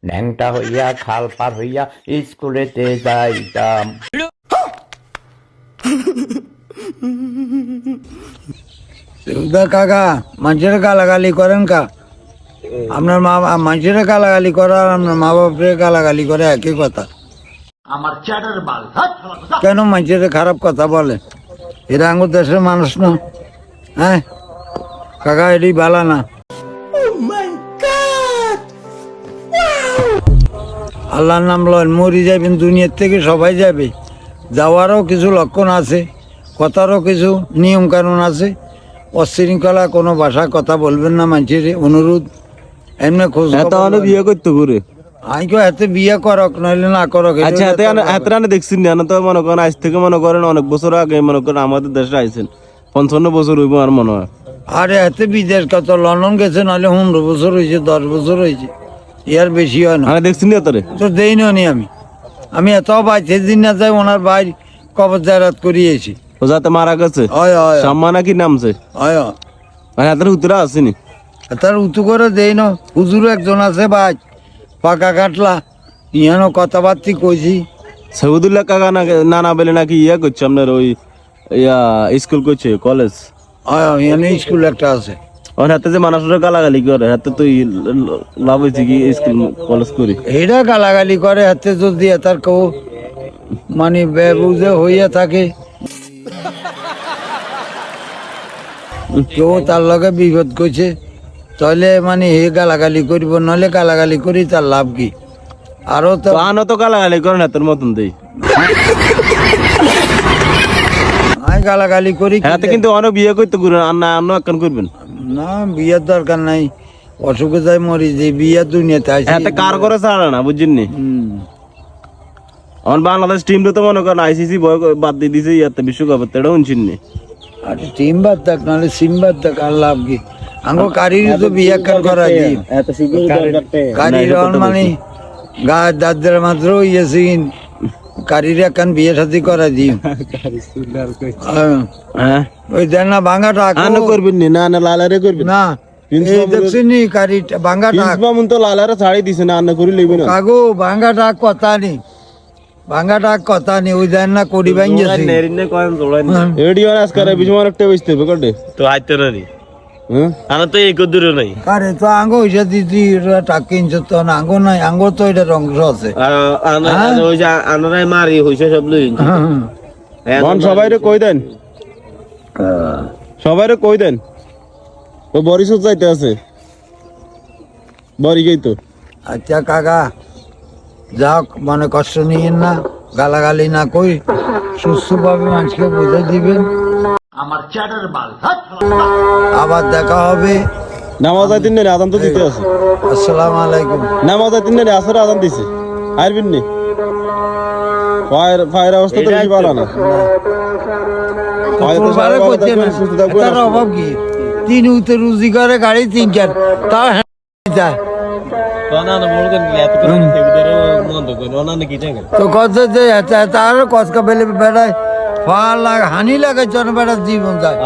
ন্যাংটা হইয়া খাল পার হইয়া স্কুলেতে যাইতাম। কাকা মানুষের গালাগালি করেন কা? আপনার মা মানুষের গালাগালি করে আর আপনার মা বাপের গালাগালি করে একই কথা। কেন মানুষের খারাপ কথা বলে? এরা আঙ্গুর দেশের মানুষ না। হ্যাঁ কাকা, এটি ভালো না। আল্লাহর নাম লয়, মরি যাবেন, দুনিয়ার থেকে সবাই যাবে। যাওয়ারও কিছু লক্ষণ আছে, কথারও কিছু নিয়ম কানুন আছে। অশৃঙ্খলা কোনো ভাষায় কথা বলবেন না, মানুষের অনুরোধ। এমনি খোঁজ বিয়ে করতে ঘুরে আমি কেউ এতে বিয়ে করক নইলে না করক। আচ্ছা হাতে দেখছি না তো, মনে করেন আজ থেকে মনে করেন অনেক বছর আগে মনে করেন আমাদের দেশে আইছেন 55 বছর হইব আর মনে হয়। আরে এতে বিদেশ কত, লন্ডন গেছে নাহলে 15 বছর হয়েছে, 10 বছর হয়েছে, ইয়ার বেশি হয় না। দেখছি না তোরে তো দেই নি আমি এত বাইছে দিন না যাই ওনার ভাই কবর জায়রাত করিয়েছি। ও যাতে মারা গেছে হয় হয় সম্মান নাকি নামছে হয় মানে হাতের উত্তরা আসেনি। তার উঁচু করে দেই না। হুজুর একজন আছে ভাই, পাকা কাটলা, ইয়ানো কথাবার্তি কইছি। সৌদুল্লাহ কাকা নানা বেলে নাকি ইয়া করছে আপনার ওই স্কুল করছে, কলেজ। হয় ইয়ানে স্কুল একটা আছে। ওর হাতে যে মানুষরা গালাগালি করে, হাতে তো লাভ হয়েছে কি স্কুল কলেজ করি। এইটা গালাগালি করে হাতে যদি তার কেউ মানে বেবুঝে হইয়া থাকে, কেউ তার লগে বিপদ করছে, তাহলে মানে হে গালাগালি করিব, নলে গালাগালি করি তার লাভ কি? আরো তো আনো তো গালাগালি করে না তোর মতন দেই। আমি গালাগালি করি হাতে কিন্তু অনেক বিয়ে করতে ঘুরেন আর না অন্য একখান করবেন না। বিয়ের দরকার নাই, অসুখে যাই মরি যে বিয়ের দুনিয়াতে আসি। হাতে কার করে ছাড়ে না বুঝছেন নি। আমার বাংলাদেশ টিম তো মনে করেন আইসিসি বয় বাদ দিয়ে দিছে ইয়াতে বিশ্বকাপের, এটা শুনছেন নি। আর টিম বাদ থাক নাহলে সিম বাদ থাক, আর লাভ কি? আঙ্গো কারির তো বিয়ে করা দিই, কারির মানে গা দাদের মাত্র ইয়েছি কারির একখান বিয়ে সাথে করা দিই। হ্যাঁ ওই দেন না ভাঙা টাক করবেন নি, না না লালারে করবেন না, এই দেখছি নি কারি ভাঙা টাক মামুন তো লালারে ছাড়ি দিছে না, আন্না করে লইবে না কাগো ভাঙা টাক কথা নি, ভাঙা টাক কথা নি। ওই দেন না কড়ি ভাঙিয়েছি রেডিও আজকাল বিজমান একটা বসতে হবে কটে তো আইতে না নি হ্যাঁ আনা তো এই দূরে নাই। আরে তো আঙ্গো হইছে দিদি টাক কিনছে তো না, আঙ্গো নাই, আঙ্গো তো এটা অংশ আছে। ওই যে আনারাই মারি হইছে সব লই সবাইরে কই দেন, সবাইরে কই দেন। ও বরিশাল যাইতে আছে, বরি গই তো। আচ্ছা কাকা যাক, মানে কষ্ট নিয়েন না, গালাগালি না কই সুস্থভাবে মানুষকে বুঝে দিবেন। আবার দেখা হবে। নামাজ আইতেন না, আদান তো দিতে আছে। আসসালামু আলাইকুম। নামাজ আইতেন না, আসর আদান দিছে আইরবিন নি। ফায়ার অবস্থা তো বেশি ভালো না। তার অভাব কি? 3 উতে রুজি করে গাড়ি 3-4 তাও যায় তো কত তার কষ্ট বেলে বেড়ায়, হানি লাগে জন বেড়া জীবন যায়।